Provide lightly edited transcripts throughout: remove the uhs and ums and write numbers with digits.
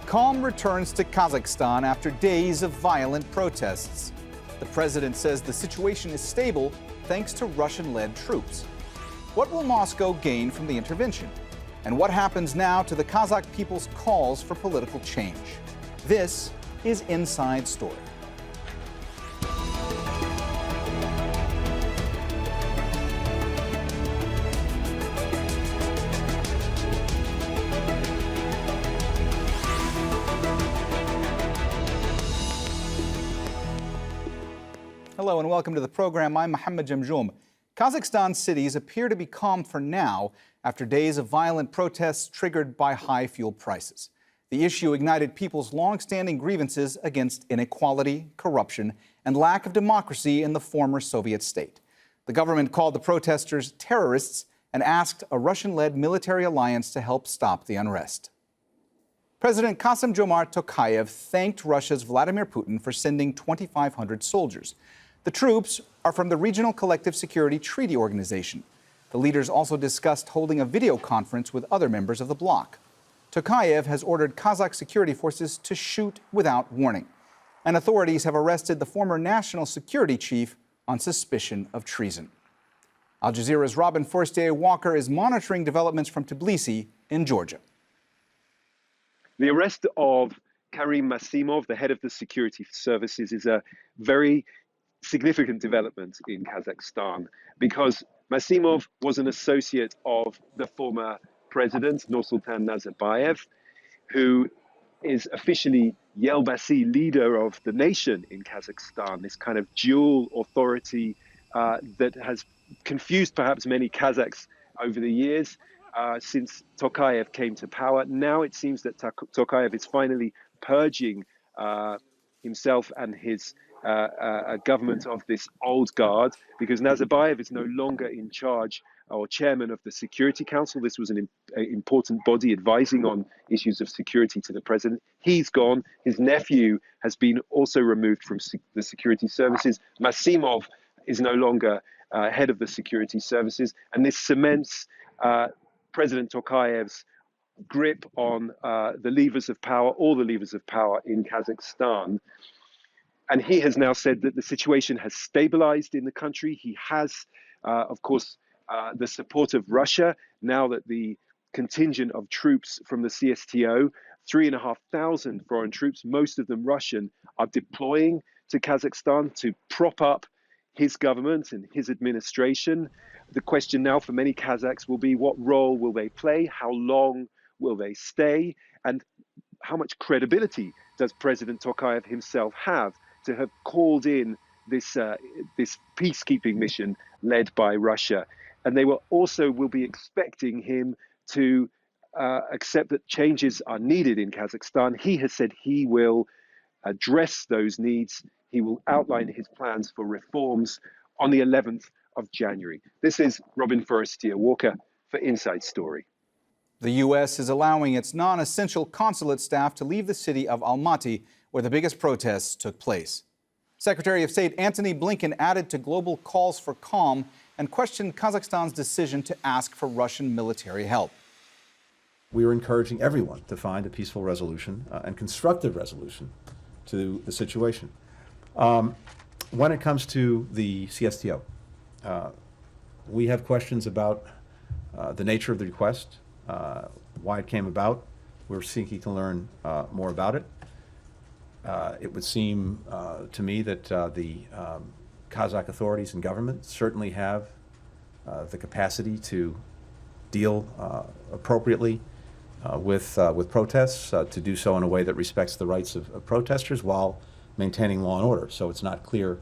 Calm returns to Kazakhstan after days of violent protests. The president says the situation is stable thanks to Russian-led troops. What will Moscow gain from the intervention? And what happens now to the Kazakh people's calls for political change? This is Inside Story. Hello and welcome to the program. I'm Mohammed Jamjoom. Kazakhstan cities appear to be calm for now after days of violent protests triggered by high fuel prices. The issue ignited people's long-standing grievances against inequality, corruption, and lack of democracy in the former Soviet state. The government called the protesters terrorists and asked a Russian-led military alliance to help stop the unrest. President Kassym-Jomart Tokayev thanked Russia's Vladimir Putin for sending 2,500 soldiers. The troops are from the Regional Collective Security Treaty Organization. The leaders also discussed holding a video conference with other members of the bloc. Tokayev has ordered Kazakh security forces to shoot without warning. And authorities have arrested the former national security chief on suspicion of treason. Al Jazeera's Robin Forestier-Walker is monitoring developments from Tbilisi in Georgia. The arrest of Karim Maximov, the head of the security services, is a very significant development in Kazakhstan because Maximov was an associate of the former president, Nursultan Nazarbayev, who is officially Yelbasi, leader of the nation in Kazakhstan, this kind of dual authority that has confused perhaps many Kazakhs over the years since Tokayev came to power. Now it seems that Tokayev is finally purging himself and his government of this old guard, because Nazarbayev is no longer in charge or chairman of the Security Council. This was an important body advising on issues of security to the president. He's gone. His nephew has been also removed from the security services. Maximov is no longer head of the security services, and this cements President Tokayev's grip on the levers of power, all the levers of power in Kazakhstan. And he has now said that the situation has stabilized in the country. He has, of course, the support of Russia, now that the contingent of troops from the CSTO, 3,500 foreign troops, most of them Russian, are deploying to Kazakhstan to prop up his government and his administration. The question now for many Kazakhs will be, what role will they play? How long will they stay? And how much credibility does President Tokayev himself have to have called in this peacekeeping mission led by Russia? And they will be expecting him to accept that changes are needed in Kazakhstan. He has said he will address those needs. He will outline his plans for reforms on the 11th of January. This is Robin Forestier-Walker for Inside Story. The U.S. is allowing its non-essential consulate staff to leave the city of Almaty, where the biggest protests took place. Secretary of State Antony Blinken added to global calls for calm and questioned Kazakhstan's decision to ask for Russian military help. We are encouraging everyone to find a peaceful resolution and constructive resolution to the situation. When it comes to the CSTO, we have questions about the nature of the request, why it came about. We're seeking to learn more about it. It would seem to me that the Kazakh authorities and government certainly have the capacity to deal appropriately with protests, to do so in a way that respects the rights of protesters while maintaining law and order. So it's not clear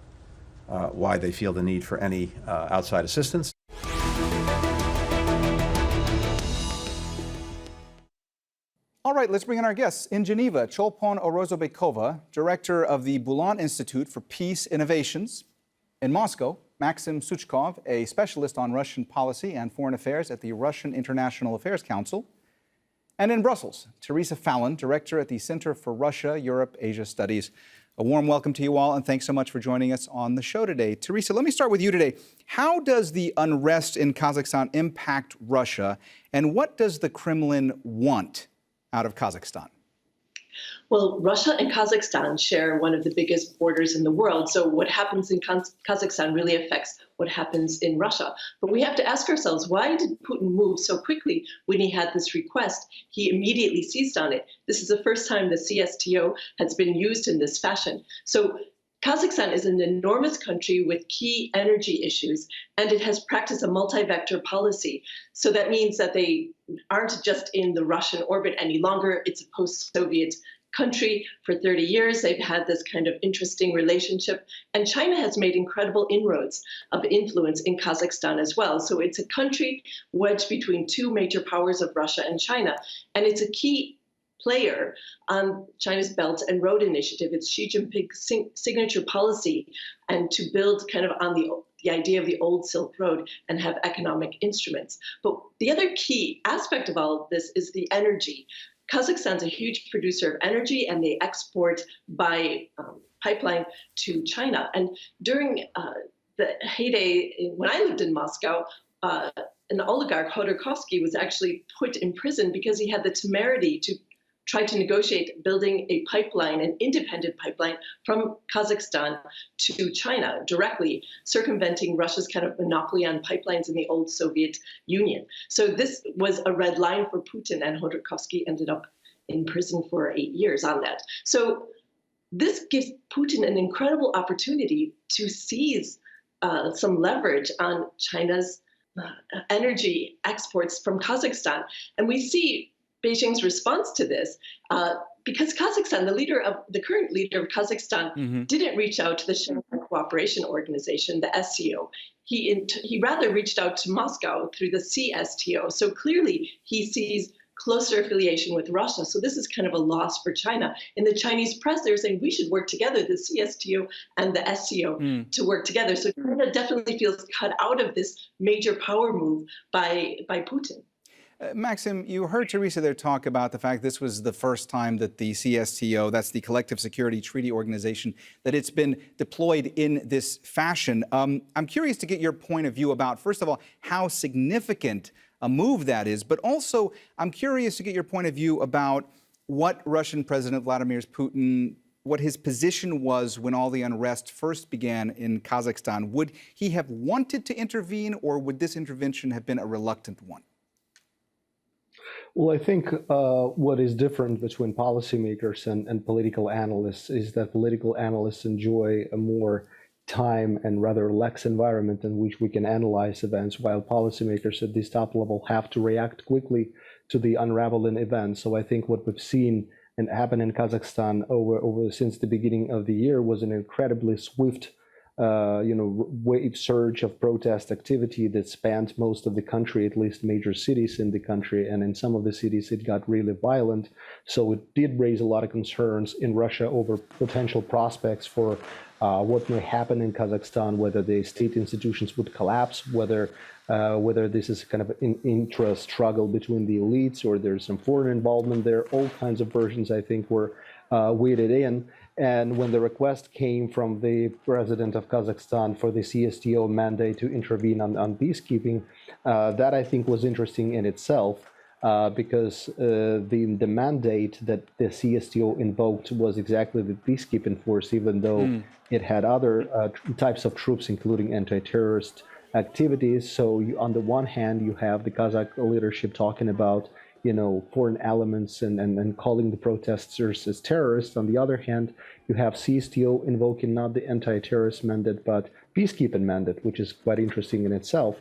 why they feel the need for any outside assistance. All right, let's bring in our guests. In Geneva, Cholpon Orozobekova, director of the Bulan Institute for Peace Innovations. In Moscow, Maxim Suchkov, a specialist on Russian policy and foreign affairs at the Russian International Affairs Council. And in Brussels, Theresa Fallon, director at the Center for Russia, Europe, Asia Studies. A warm welcome to you all, and thanks so much for joining us on the show today. Theresa, let me start with you today. How does the unrest in Kazakhstan impact Russia, and what does the Kremlin want out of Kazakhstan? Well, Russia and Kazakhstan share one of the biggest borders in the world. So what happens in Kazakhstan really affects what happens in Russia. But we have to ask ourselves, why did Putin move so quickly when he had this request? He immediately seized on it. This is the first time the CSTO has been used in this fashion. So Kazakhstan is an enormous country with key energy issues, and it has practiced a multi-vector policy. So that means that they aren't just in the Russian orbit any longer. It's a post-Soviet country. For 30 years, they've had this kind of interesting relationship. And China has made incredible inroads of influence in Kazakhstan as well. So it's a country wedged between two major powers of Russia and China. And it's a key player on China's Belt and Road Initiative. It's Xi Jinping's signature policy, and to build kind of on the idea of the old Silk Road and have economic instruments. But the other key aspect of all of this is the energy. Kazakhstan's a huge producer of energy, and they export by pipeline to China. And during the heyday, when I lived in Moscow, an oligarch, Khodorkovsky, was actually put in prison because he had the temerity to try to negotiate building a pipeline, an independent pipeline from Kazakhstan to China directly, circumventing Russia's kind of monopoly on pipelines in the old Soviet Union. So this was a red line for Putin, and Khodorkovsky ended up in prison for 8 years on that. So this gives Putin an incredible opportunity to seize some leverage on China's energy exports from Kazakhstan. And we see Beijing's response to this, because Kazakhstan, the current leader of Kazakhstan, didn't reach out to the Shanghai Cooperation Organization, the SCO. He rather reached out to Moscow through the CSTO. So clearly he sees closer affiliation with Russia. So this is kind of a loss for China. In the Chinese press, they're saying we should work together, the CSTO and the SCO, to work together. So China definitely feels cut out of this major power move by Putin. Maxim, you heard Theresa there talk about the fact this was the first time that the CSTO, that's the Collective Security Treaty Organization, that it's been deployed in this fashion. I'm curious to get your point of view about, first of all, how significant a move that is, but also I'm curious to get your point of view about what Russian President Vladimir Putin, what his position was when all the unrest first began in Kazakhstan. Would he have wanted to intervene, or would this intervention have been a reluctant one? Well, I think what is different between policymakers and political analysts is that political analysts enjoy a more time and rather lax environment in which we can analyze events, while policymakers at this top level have to react quickly to the unraveling events. So I think what we've seen and happen in Kazakhstan over since the beginning of the year was an incredibly swift wave surge of protest activity that spanned most of the country, at least major cities in the country. And in some of the cities, it got really violent. So it did raise a lot of concerns in Russia over potential prospects for what may happen in Kazakhstan, whether the state institutions would collapse, whether this is kind of an intra-struggle between the elites or there's some foreign involvement there. All kinds of versions, I think, were weighted in. And when the request came from the president of Kazakhstan for the CSTO mandate to intervene on peacekeeping, that I think was interesting in itself, because the mandate that the CSTO invoked was exactly the peacekeeping force, even though it had other types of troops, including anti-terrorist activities. So on the one hand, you have the Kazakh leadership talking about foreign elements and calling the protesters as terrorists. On the other hand, you have CSTO invoking not the anti-terrorist mandate, but peacekeeping mandate, which is quite interesting in itself.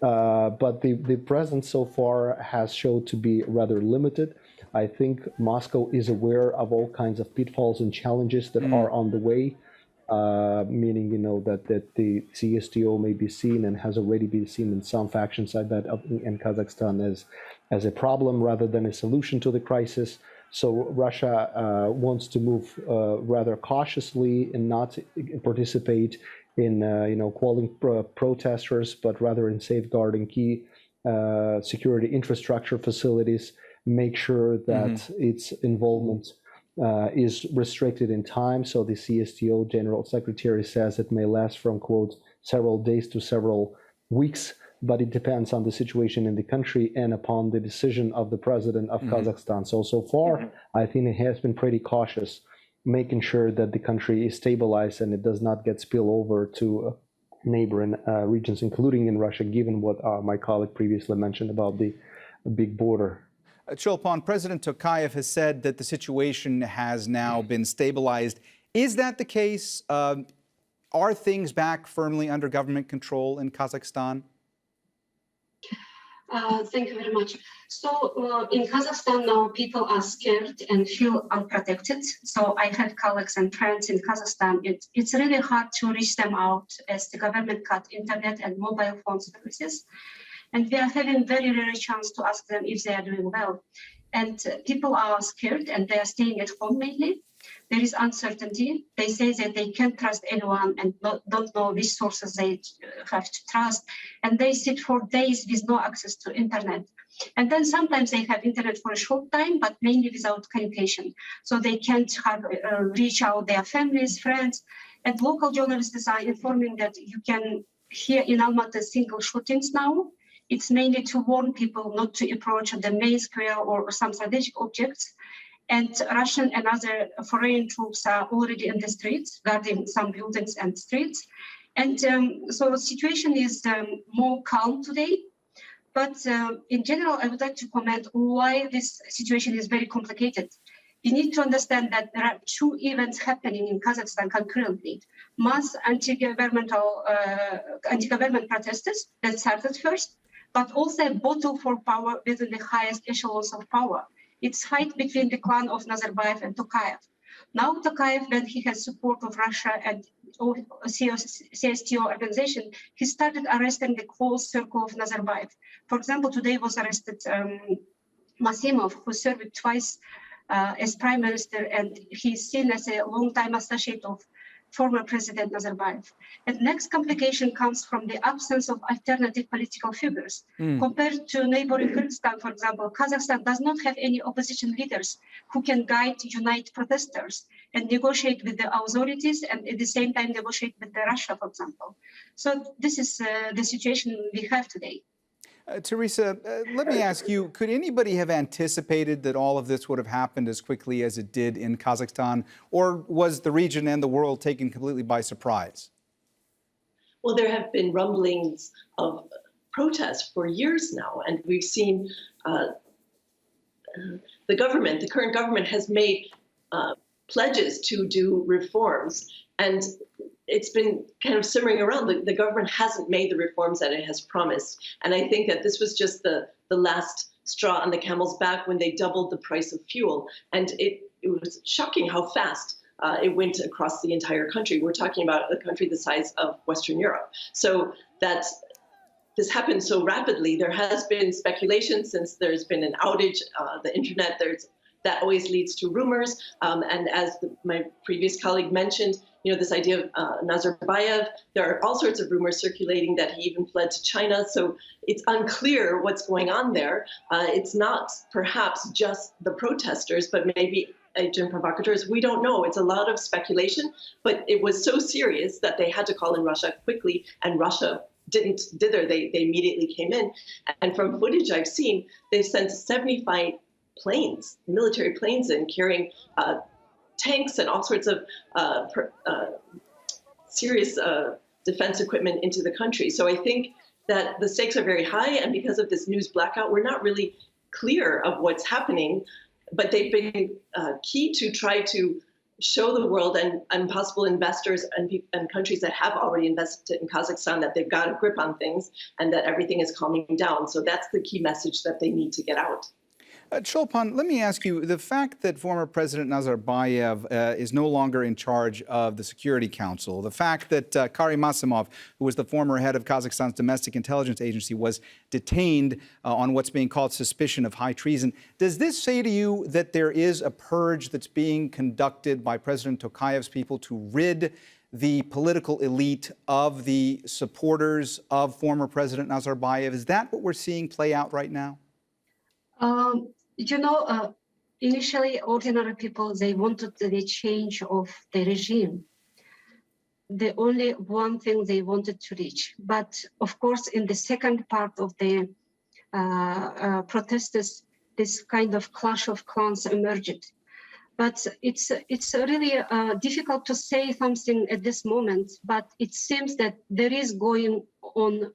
But the presence so far has shown to be rather limited. I think Moscow is aware of all kinds of pitfalls and challenges that are on the way, meaning, that the CSTO may be seen and has already been seen in some factions, I bet, in Kazakhstan as a problem rather than a solution to the crisis. So Russia wants to move rather cautiously and not participate in calling protesters, but rather in safeguarding key security infrastructure facilities, make sure that its involvement is restricted in time. So the CSTO General Secretary says it may last from, quote, several days to several weeks. but it depends on the situation in the country and upon the decision of the president of Kazakhstan. So far, I think it has been pretty cautious, making sure that the country is stabilized and it does not get spill over to neighboring regions, including in Russia, given what my colleague previously mentioned about the big border. Cholpon, President Tokayev has said that the situation has now been stabilized. Is that the case? Are things back firmly under government control in Kazakhstan? Thank you very much. So in Kazakhstan now, people are scared and feel unprotected. So I have colleagues and friends in Kazakhstan. It's really hard to reach them out as the government cut internet and mobile phone services. And we are having very rare chance to ask them if they are doing well. And people are scared and they are staying at home mainly. There is uncertainty. They say that they can't trust anyone and don't know which sources they have to trust. And they sit for days with no access to internet. And then sometimes they have internet for a short time, but mainly without communication. So they can't reach out their families, friends. And local journalists are informing that you can hear in Almaty single shootings now. It's mainly to warn people not to approach the main square or some strategic objects. And Russian and other foreign troops are already in the streets, guarding some buildings and streets. And so the situation is more calm today. But in general, I would like to comment why this situation is very complicated. You need to understand that there are two events happening in Kazakhstan concurrently. Mass anti-government protesters that started first, but also a battle for power within the highest echelons of power. It's fight between the clan of Nazarbayev and Tokayev. Now Tokayev, when he has support of Russia and CSTO organization, he started arresting the close circle of Nazarbayev. For example, today was arrested Maximov, who served twice as prime minister, and he's seen as a long-time associate of former President Nazarbayev. And next complication comes from the absence of alternative political figures. Compared to neighboring Kyrgyzstan, for example, Kazakhstan does not have any opposition leaders who can guide, unite protesters and negotiate with the authorities and at the same time negotiate with Russia, for example. So this is the situation we have today. Theresa, let me ask you, could anybody have anticipated that all of this would have happened as quickly as it did in Kazakhstan, or was the region and the world taken completely by surprise? Well, there have been rumblings of protests for years now, and we've seen the current government has made pledges to do reforms, and it's been kind of simmering around. The government hasn't made the reforms that it has promised. And I think that this was just the last straw on the camel's back when they doubled the price of fuel. And it was shocking how fast it went across the entire country. We're talking about a country the size of Western Europe. So that this happened so rapidly. There has been speculation since there's been an outage, the internet, that always leads to rumors. And as my previous colleague mentioned, this idea of Nazarbayev, there are all sorts of rumors circulating that he even fled to China. So it's unclear what's going on there. It's not perhaps just the protesters, but maybe agent provocateurs. We don't know. It's a lot of speculation, but it was so serious that they had to call in Russia quickly, and Russia didn't dither. They immediately came in. And from footage I've seen, they've sent 75 planes, military planes in, carrying tanks and all sorts of serious defense equipment into the country. So I think that the stakes are very high, and because of this news blackout, we're not really clear of what's happening, but they've been key to try to show the world and possible investors and countries that have already invested in Kazakhstan that they've got a grip on things and that everything is calming down. So that's the key message that they need to get out. Cholpon, let me ask you, the fact that former President Nazarbayev is no longer in charge of the Security Council, the fact that Karim Maximov, who was the former head of Kazakhstan's domestic intelligence agency, was detained on what's being called suspicion of high treason, does this say to you that there is a purge that's being conducted by President Tokayev's people to rid the political elite of the supporters of former President Nazarbayev? Is that what we're seeing play out right now? Initially, ordinary people, they wanted the change of the regime. the only one thing they wanted to reach. But of course, in the second part of the protesters, this kind of clash of clans emerged. But it's really difficult to say something at this moment, but it seems that there is going on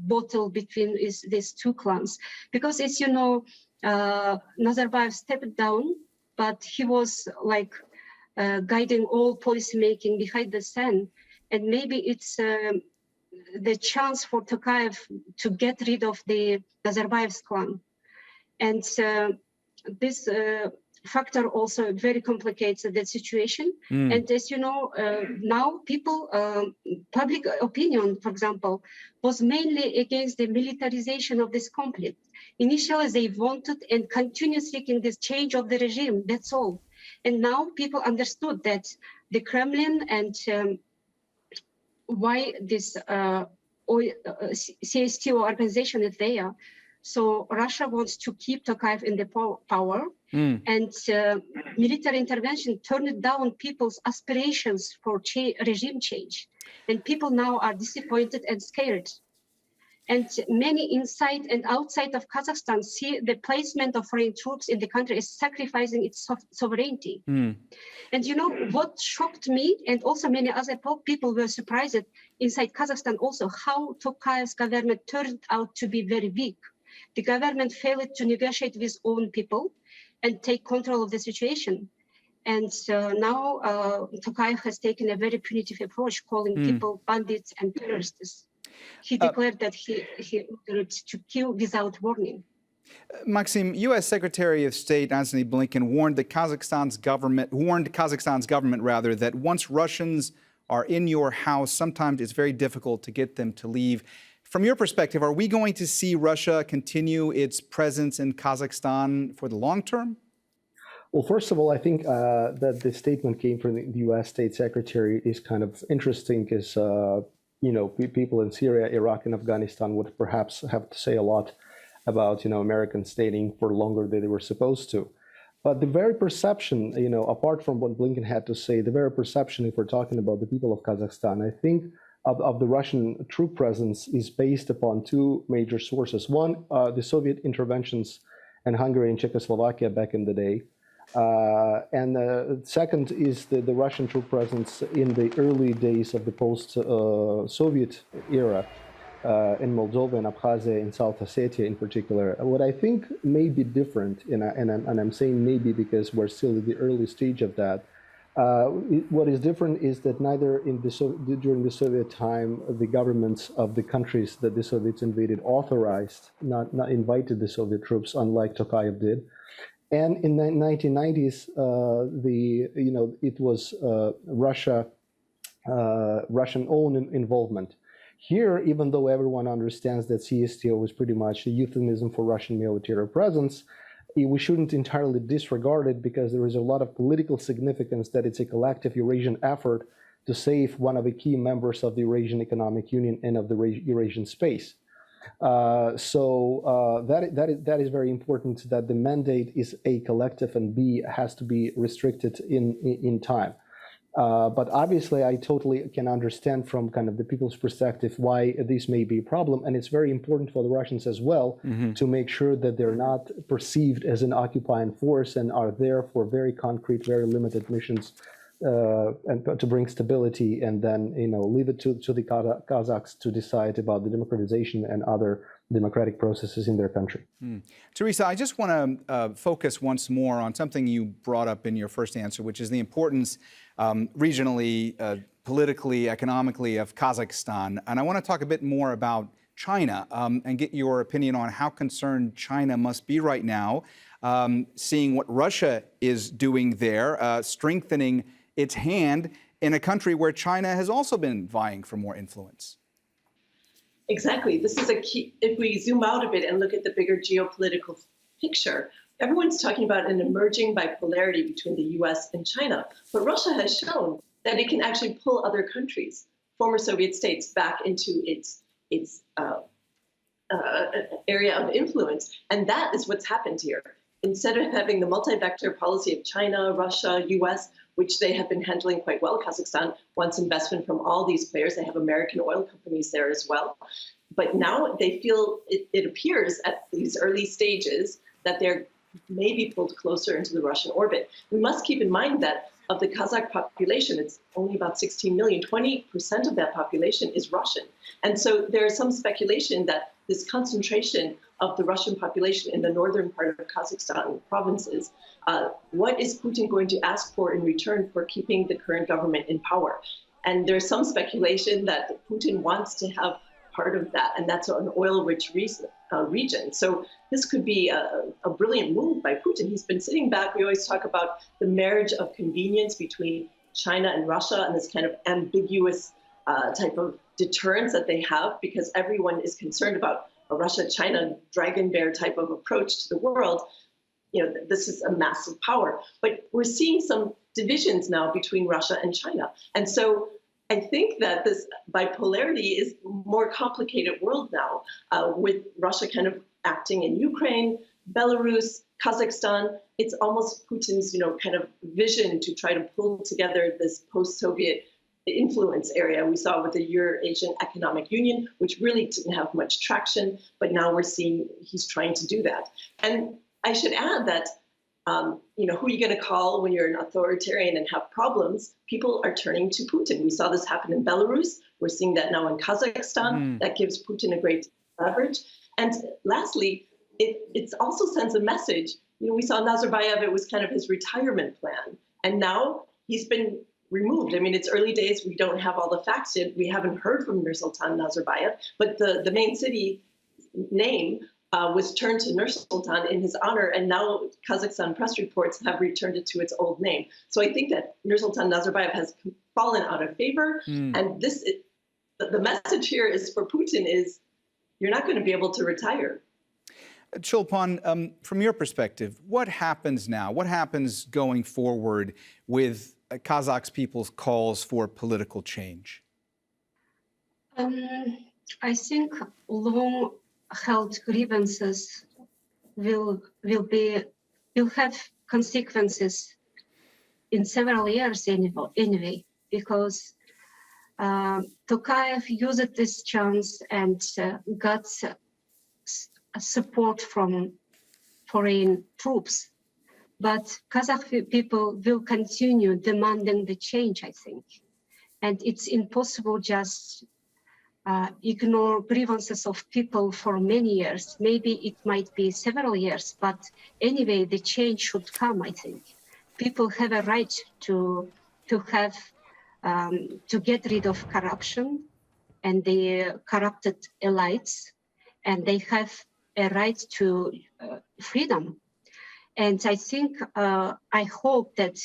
battle between these two clans. Because as you know, Nazarbayev stepped down, but he was like guiding all policy making behind the scene. And maybe it's the chance for Tokayev to get rid of the Nazarbayev's clan. And this factor also very complicates the situation. And as you know, now people, public opinion, for example, was mainly against the militarization of this conflict. Initially, they wanted and continue seeking this change of the regime, that's all. And now people understood that the Kremlin and why this CSTO organization is there. So Russia wants to keep Tokayev in the power, and military intervention turned down people's aspirations for regime change. And people now are disappointed and scared. And many inside and outside of Kazakhstan see the placement of foreign troops in the country as sacrificing its sovereignty. And you know, what shocked me, and also many other people were surprised inside Kazakhstan also, how Tokayev's government turned out to be very weak. The government failed to negotiate with own people and take control of the situation. And now Tokayev has taken a very punitive approach, calling people bandits and terrorists. He declared that he ordered to kill without warning. Maxim, U.S. Secretary of State Antony Blinken warned Kazakhstan's government that once Russians are in your house, sometimes it's very difficult to get them to leave. From your perspective, are we going to see Russia continue its presence in Kazakhstan for the long term? Well, first of all, I think that the statement came from the U.S. State Secretary is kind of interesting because, you know, people in Syria, Iraq, and Afghanistan would perhaps have to say a lot about, you know, Americans staying for longer than they were supposed to. But the very perception, you know, apart from what Blinken had to say, the very perception, if we're talking about the people of Kazakhstan, I think of the Russian troop presence is based upon two major sources. One, the Soviet interventions in Hungary and Czechoslovakia back in the day. And the second is the Russian troop presence in the early days of the post-Soviet era in Moldova and Abkhazia and South Ossetia in particular. What I think may be different, and I'm saying maybe because we're still at the early stage of that, what is different is that neither during the Soviet time, the governments of the countries that the Soviets invaded authorized, not invited the Soviet troops, unlike Tokayev did. And in the 1990s, it was Russian-owned involvement. Here, even though everyone understands that CSTO is pretty much a euphemism for Russian military presence, we shouldn't entirely disregard it because there is a lot of political significance that it's a collective Eurasian effort to save one of the key members of the Eurasian Economic Union and of the Eurasian space. That is very important, that the mandate is A, collective, and B, has to be restricted in time. But obviously, I totally can understand from kind of the people's perspective why this may be a problem. And it's very important for the Russians as well to make sure that they're not perceived as an occupying force and are there for very concrete, very limited missions and to bring stability, and then, you know, leave it to the Kazakhs to decide about the democratization and other democratic processes in their country. Theresa, I just want to focus once more on something you brought up in your first answer, which is the importance regionally, politically, economically of Kazakhstan. And I want to talk a bit more about China and get your opinion on how concerned China must be right now, seeing what Russia is doing there, strengthening its hand in a country where China has also been vying for more influence. Exactly. This is a key. If we zoom out a bit and look at the bigger geopolitical picture, everyone's talking about an emerging bipolarity between the US and China. But Russia has shown that it can actually pull other countries, former Soviet states, back into its area of influence. And that is what's happened here. instead of having the multi-vector policy of China, Russia, US, which they have been handling quite well, Kazakhstan wants investment from all these players. They have American oil companies there as well. But now they feel, it appears at these early stages, that they're maybe pulled closer into the Russian orbit. We must keep in mind that of the Kazakh population, it's only about 16 million. 20% of that population is Russian. And so there is some speculation that this concentration of the Russian population in the northern part of Kazakhstan provinces, what is Putin going to ask for in return for keeping the current government in power? And there's some speculation that Putin wants to have part of that, and that's an oil-rich region. So this could be a brilliant move by Putin. He's been sitting back. We always talk about the marriage of convenience between China and Russia and this kind of ambiguous type of deterrence that they have, because everyone is concerned about a Russia-China dragon bear type of approach to the world. You know, this is a massive power. But we're seeing some divisions now between Russia and China. And so I think that this bipolarity is a more complicated world now, with Russia kind of acting in Ukraine, Belarus, Kazakhstan. It's almost Putin's, kind of vision to try to pull together this post-Soviet influence area. We saw with the Eurasian Economic Union, which really didn't have much traction, but now we're seeing he's trying to do that. And I should add that who are you going to call when you're an authoritarian and have problems? People are turning to Putin. We saw this happen in Belarus. We're seeing that now in Kazakhstan. That gives Putin a great leverage. And lastly, it also sends a message. We saw Nazarbayev, it was kind of his retirement plan. And now he's been removed. I mean, it's early days. We don't have all the facts yet. We haven't heard from Nursultan Nazarbayev, but the main city name was turned to Nur-Sultan in his honor, and now Kazakhstan press reports have returned it to its old name. So I think that Nur-Sultan Nazarbayev has fallen out of favor, and the message here is for Putin is, you're not going to be able to retire. Cholpon, from your perspective, what happens now? What happens going forward with Kazakh people's calls for political change? I think long-held grievances will have consequences in several years anyway, because Tokayev used this chance and got support from foreign troops. But Kazakh people will continue demanding the change, I think. And it's impossible just ignore grievances of people for many years. Maybe it might be several years, but anyway, the change should come, I think. People have a right to get rid of corruption and the corrupted elites, and they have a right to freedom. And I think, I hope that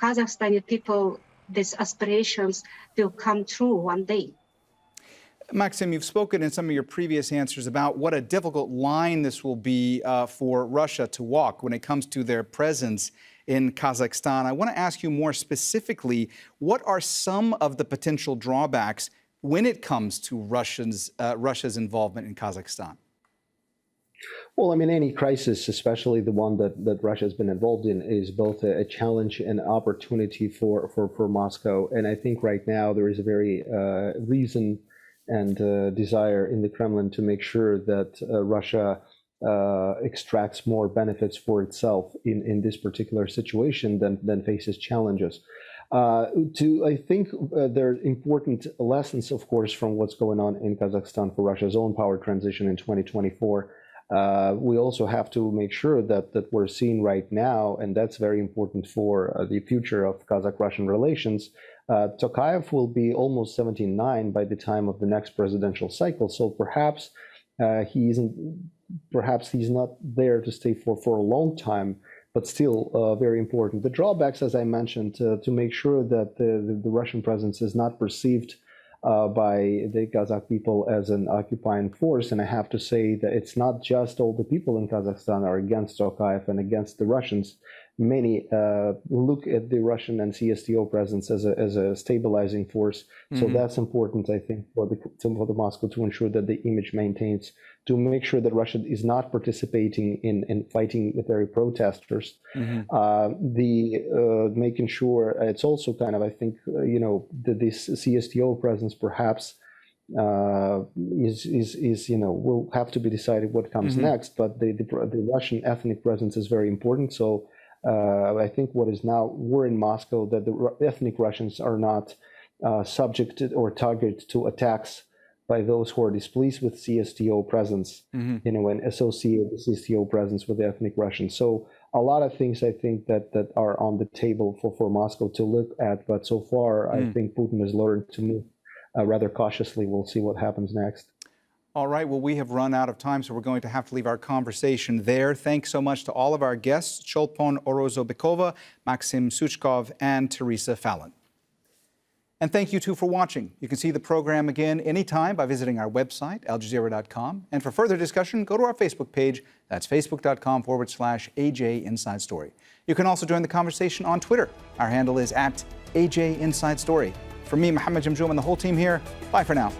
Kazakhstani people, these aspirations will come true one day. Maxim, you've spoken in some of your previous answers about what a difficult line this will be for Russia to walk when it comes to their presence in Kazakhstan. I want to ask you more specifically, what are some of the potential drawbacks when it comes to Russia's involvement in Kazakhstan? Well, I mean, any crisis, especially the one that Russia has been involved in, is both a challenge and opportunity for Moscow. And I think right now there is a very reason and desire in the Kremlin to make sure that Russia extracts more benefits for itself in this particular situation than faces challenges. I think there are important lessons, of course, from what's going on in Kazakhstan for Russia's own power transition in 2024. We also have to make sure that we're seeing right now, and that's very important for the future of Kazakh-Russian relations. Tokayev will be almost 79 by the time of the next presidential cycle, so perhaps he's not there to stay for a long time, but still very important. The drawbacks, as I mentioned, to make sure that the Russian presence is not perceived by the Kazakh people as an occupying force. And I have to say that it's not just all the people in Kazakhstan are against Tokayev and against the Russians. many look at the Russian and CSTO presence as a stabilizing force. So that's important, I think, for the Moscow to ensure that the image maintains, to make sure that Russia is not participating in fighting military protesters. Making sure it's also kind of, I think, that this CSTO presence perhaps will have to be decided what comes next. But the Russian ethnic presence is very important. So I think what is now, we're in Moscow, that the ethnic Russians are not subjected or targeted to attacks by those who are displeased with CSTO presence, and associate the CSTO presence with the ethnic Russians. So a lot of things I think that are on the table for Moscow to look at. But so far, I think Putin has learned to move rather cautiously. We'll see what happens next. All right, well, we have run out of time, so we're going to have to leave our conversation there. Thanks so much to all of our guests, Cholpon Orozobekova, Maxim Suchkov, and Theresa Fallon. And thank you, too, for watching. You can see the program again anytime by visiting our website, aljazeera.com. And for further discussion, go to our Facebook page. That's facebook.com/AJ Inside Story. You can also join the conversation on Twitter. Our handle is @AJ Inside Story. For me, Mohammed Jamjoom, and the whole team here, bye for now.